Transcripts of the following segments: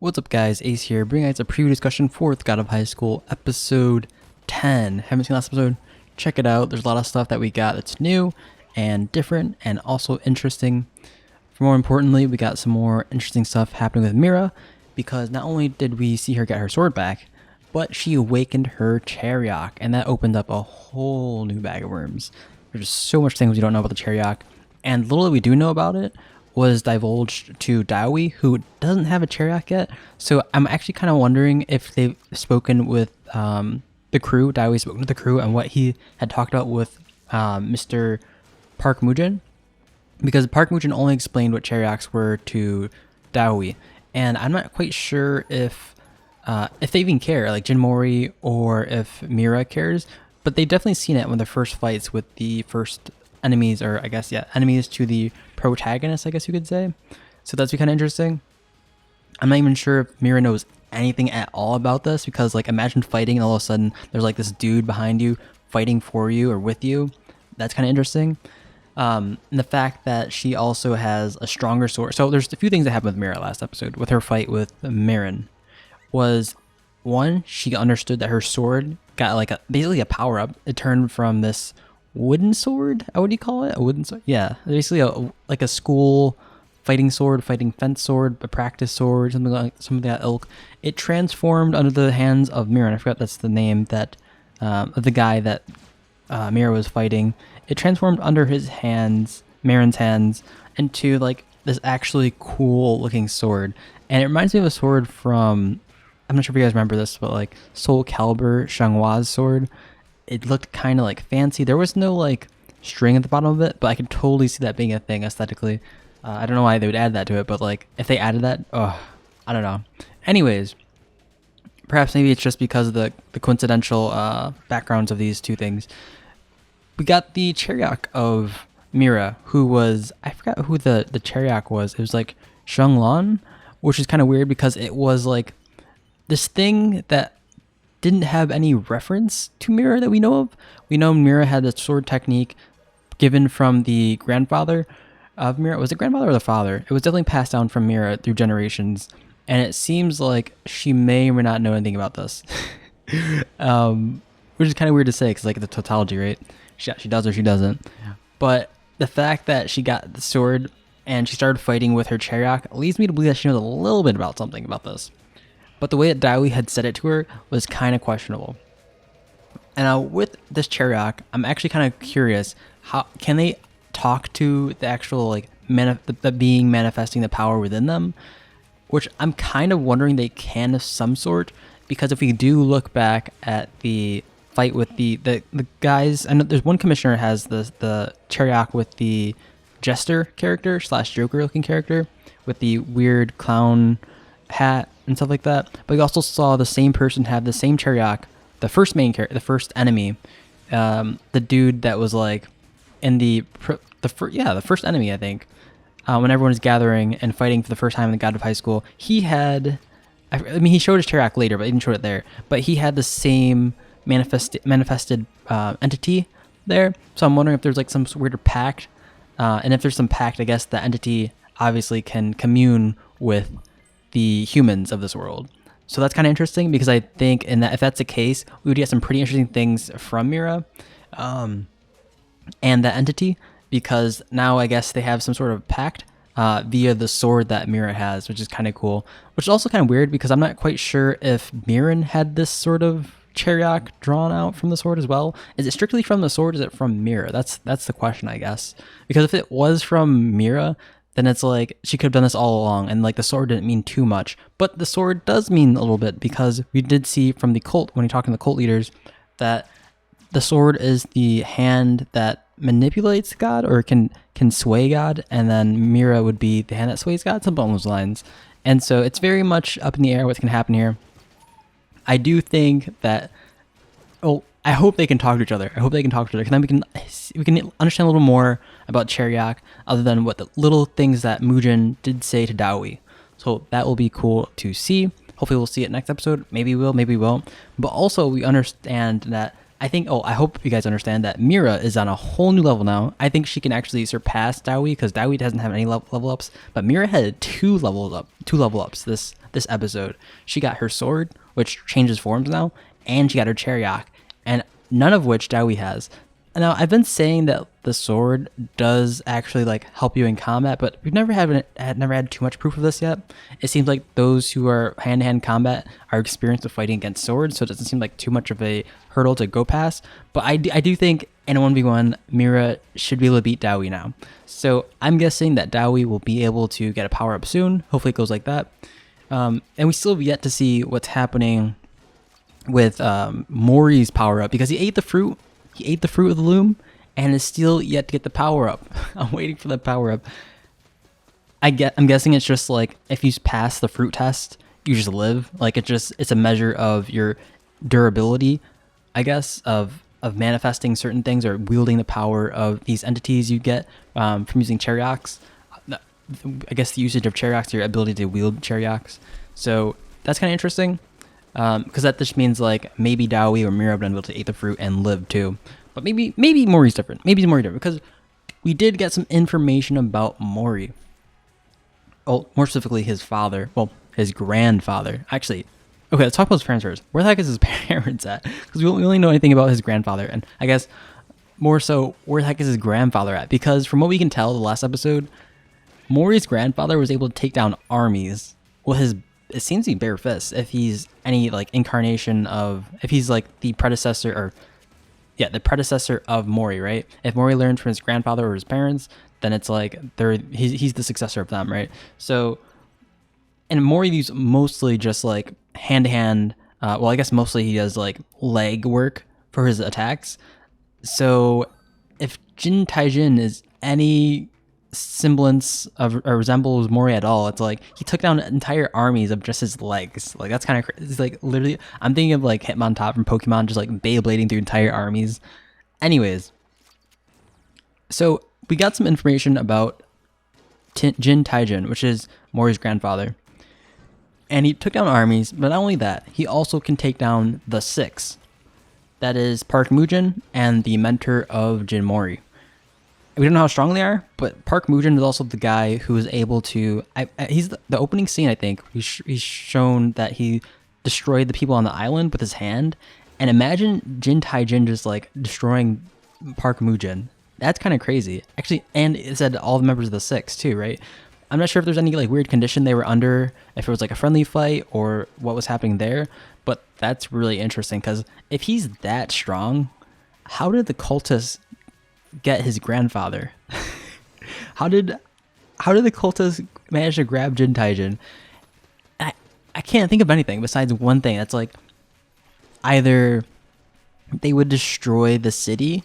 What's up guys, Ace here, bringing you guys a preview discussion for God of High School episode 10. Haven't seen last episode? Check it out. There's a lot of stuff that we got that's new and different and also interesting. More importantly, we got some more interesting stuff happening with Mira, because not only did we see her get her sword back, but she awakened her Chariot, and that opened up a whole new bag of worms. There's just so much things we don't know about the Chariot, and little we do know about it was divulged to Dowie, who doesn't have a Chariot yet. So I'm actually kind of wondering if they've spoken with the crew. Dowie's spoken to the crew and what he had talked about with Mr. Park Mujin, because Park Mujin only explained what Chariots were to Dowie, and I'm not quite sure if they even care, like Jin Mori, or if Mira cares. But they've definitely seen it when the first fights with the first enemies, or I guess, yeah, enemies to the protagonists, I guess you could say. So that's kind of interesting. I'm not even sure if Mira knows anything at all about this, because like imagine fighting and all of a sudden there's like this dude behind you fighting for you or with you. That's kind of interesting. And the fact that she also has a stronger sword. So there's a few things that happened with Mira last episode with her fight with Marin. Was one, she understood that her sword got like basically a power up. It turned from this wooden sword, what do you call it? A wooden sword? Yeah, basically like a school fighting sword, fighting fence sword, a practice sword, something like that ilk. It transformed under the hands of Mira. I forgot that's the name that of the guy that Mira was fighting. It transformed under his hands, Marin's hands, into like this actually cool looking sword. And it reminds me of a sword from, I'm not sure if you guys remember this, but like Soul Calibur Shanghua's sword. It looked kind of like fancy. There was no like string at the bottom of it, but I could totally see that being a thing aesthetically. I don't know why they would add that to it, but like if they added that, I don't know. Anyways, perhaps maybe it's just because of the coincidental backgrounds of these two things. We got the Chariot of Mira, who was, I forgot who the Chariot was. It was like Shanglan, which is kind of weird because it was like this thing that didn't have any reference to Mira that we know of. We know Mira had a sword technique given from the grandfather of Mira. Was it grandfather or the father? It was definitely passed down from Mira through generations, and it seems like she may or may not know anything about this. Which is kind of weird to say, because like the tautology, right? She does or she doesn't. But the fact that she got the sword and she started fighting with her Chariot leads me to believe that she knows a little bit about something about this. But the way that Dowie had said it to her was kind of questionable. And with this Chariot, I'm actually kind of curious, how can they talk to the actual like the being manifesting the power within them? Which I'm kind of wondering they can of some sort, because if we do look back at the fight with the guys, I know there's one commissioner has the Chariot with the Jester character / Joker looking character with the weird clown hat and stuff like that. But we also saw the same person have the same Chariot, the first main character, the first enemy, the dude that was like in the first enemy, I think, when everyone was gathering and fighting for the first time in the God of High School. He had, I mean, he showed his Chariot later, but he didn't show it there. But he had the same manifested entity there. So I'm wondering if there's like some weird pact, and if there's some pact, I guess the entity obviously can commune with the humans of this world. So that's kind of interesting, because I think if that's the case, we would get some pretty interesting things from Mira and that entity, because now I guess they have some sort of pact via the sword that Mira has, which is kind of cool. Which is also kind of weird, because I'm not quite sure if Mirin had this sort of Chariot drawn out from the sword as well. Is it strictly from the sword? Is it from Mira? That's the question, I guess. Because if it was from Mira, then it's like she could have done this all along, and like the sword didn't mean too much. But the sword does mean a little bit, because we did see from the cult, when you're talking to the cult leaders, that the sword is the hand that manipulates God, or can sway God, and then Mira would be the hand that sways God, something along those lines. And so it's very much up in the air what's going to happen here. I do think that, I hope they can talk to each other. I hope they can talk to each other, because then we can understand a little more about Chariot, other than what the little things that Mujin did say to Dowie. So that will be cool to see. Hopefully we'll see it next episode. Maybe we will, maybe we won't. But also we understand that, I hope you guys understand that Mira is on a whole new level now. I think she can actually surpass Dowie, because Dowie doesn't have any level ups, but Mira had two level ups this this episode. She got her sword, which changes forms now, and she got her chariot, and none of which Dowie has. Now, I've been saying that the sword does actually like help you in combat, but we've never had too much proof of this yet. It seems like those who are hand-to-hand combat are experienced with fighting against swords, so it doesn't seem like too much of a hurdle to go past. But I do think in a 1v1, Mira should be able to beat Dowie now. So I'm guessing that Dowie will be able to get a power-up soon. Hopefully it goes like that. And we still have yet to see what's happening with Mori's power-up, because he ate the fruit. He ate the fruit of the loom and is still yet to get the power up. I'm waiting for the power up. I'm guessing it's just like if you pass the fruit test, you just live. Like it's a measure of your durability, I guess, of manifesting certain things or wielding the power of these entities you get from using chariots. I guess the usage of chariots, your ability to wield chariots. So that's kind of interesting. Because that just means like maybe Dowie or Mira would be able to eat the fruit and live too. But maybe Mori's different. Maybe Mori different because we did get some information about Mori. Oh, more specifically his father. Well, his grandfather. Actually, okay, let's talk about his parents first. Where the heck is his parents at? Because we only know anything about his grandfather. And I guess more so, where the heck is his grandfather at? Because from what we can tell the last episode, Mori's grandfather was able to take down armies with it seems to be bare fists. If he's any like incarnation of, if he's like the predecessor the predecessor of Mori, right? If Mori learned from his grandfather or his parents, then it's like he's the successor of them, right? So, and Mori used mostly just like hand to hand. Well, I guess mostly he does like leg work for his attacks. So, if Jin Taijin is any semblance of or resembles Mori at all, it's like he took down entire armies of just his legs. Like that's kind of crazy. It's like literally I'm thinking of like Hitmontop from Pokemon, just like Beyblading through entire armies. Anyways, so we got some information about Jin Taijin, which is Mori's grandfather, and he took down armies. But not only that, he also can take down the Six, that is Park Mujin and the mentor of Jin Mori. We don't know how strong they are, but Park Mujin is also the guy who is able to. He's the opening scene. I think he's shown that he destroyed the people on the island with his hand. And imagine Jin Taijin just like destroying Park Mujin. That's kind of crazy, actually. And it said all the members of the Six too, right? I'm not sure if there's any like weird condition they were under, if it was like a friendly fight or what was happening there. But that's really interesting because if he's that strong, how did the cultists get his grandfather? How did the cultists manage to grab Jin Taijin? I can't think of anything besides one thing. That's like either they would destroy the city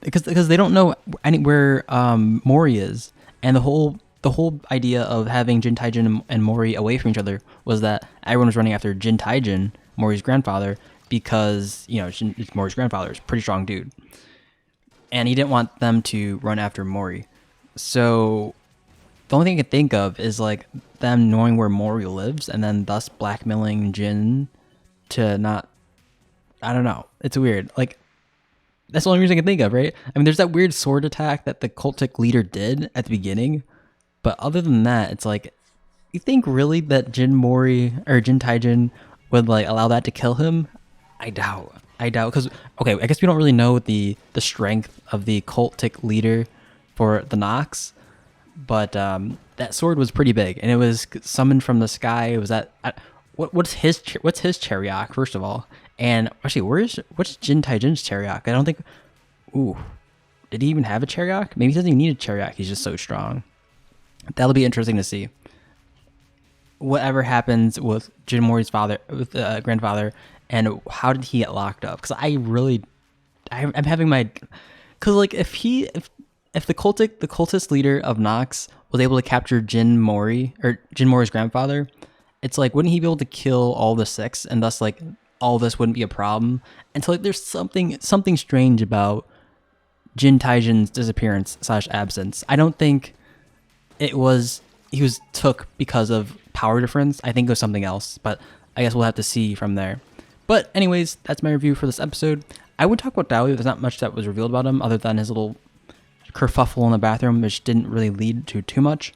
because they don't know where Mori is, and the whole idea of having Jin Taijin and Mori away from each other was that everyone was running after Jin Taijin, Mori's grandfather, because Mori's grandfather is a pretty strong dude. And he didn't want them to run after Mori. So the only thing I can think of is like them knowing where Mori lives and then thus blackmailing Jin to not, I don't know. It's weird. Like that's the only reason I can think of, right? I mean, there's that weird sword attack that the cultic leader did at the beginning. But other than that, it's like, you think really that Jin Mori or Jin Taijin would like allow that to kill him? I doubt because okay, I guess we don't really know the strength of the cultic leader for the Nox, but that sword was pretty big and it was summoned from the sky. It was what's his chariot first of all, and actually what's Jin Taijin's chariot? I don't think. Ooh, did he even have a chariot? Maybe he doesn't even need a chariot. He's just so strong. That'll be interesting to see. Whatever happens with Jin Mori's grandfather. And how did he get locked up? Because I'm having my, because like if the cultist leader of Nox was able to capture Jin Mori's grandfather, it's like wouldn't he be able to kill all the Six and thus like all this wouldn't be a problem? And so like there's something strange about Jin Taijin's disappearance / absence. I don't think he was took because of power difference. I think it was something else, but I guess we'll have to see from there. But anyways, that's my review for this episode. I would talk about Dowie. There's not much that was revealed about him other than his little kerfuffle in the bathroom, which didn't really lead to too much.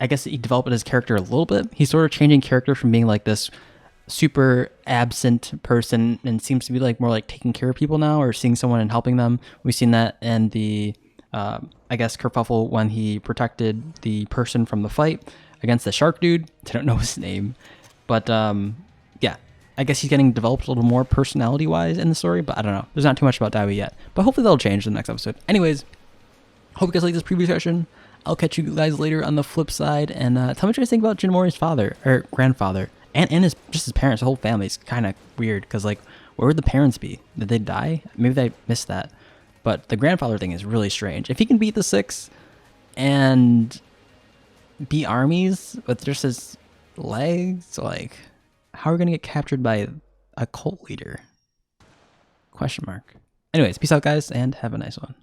I guess he developed his character a little bit. He's sort of changing character from being like this super absent person and seems to be like more like taking care of people now or seeing someone and helping them. We've seen that in the, I guess, kerfuffle when he protected the person from the fight against the shark dude. I don't know his name, but yeah, I guess he's getting developed a little more personality wise in the story, but I don't know. There's not too much about Daiwi yet, but hopefully that'll change in the next episode. Anyways, hope you guys like this preview session. I'll catch you guys later on the flip side, and tell me what you guys think about Jinmori's father or grandfather and his just his parents. The whole family is kind of weird because like, where would the parents be? Did they die? Maybe they missed that. But the grandfather thing is really strange. If he can beat the 6 and beat armies with just his legs, like, how are we gonna get captured by a cult leader? Question mark. Anyways, peace out, guys, and have a nice one.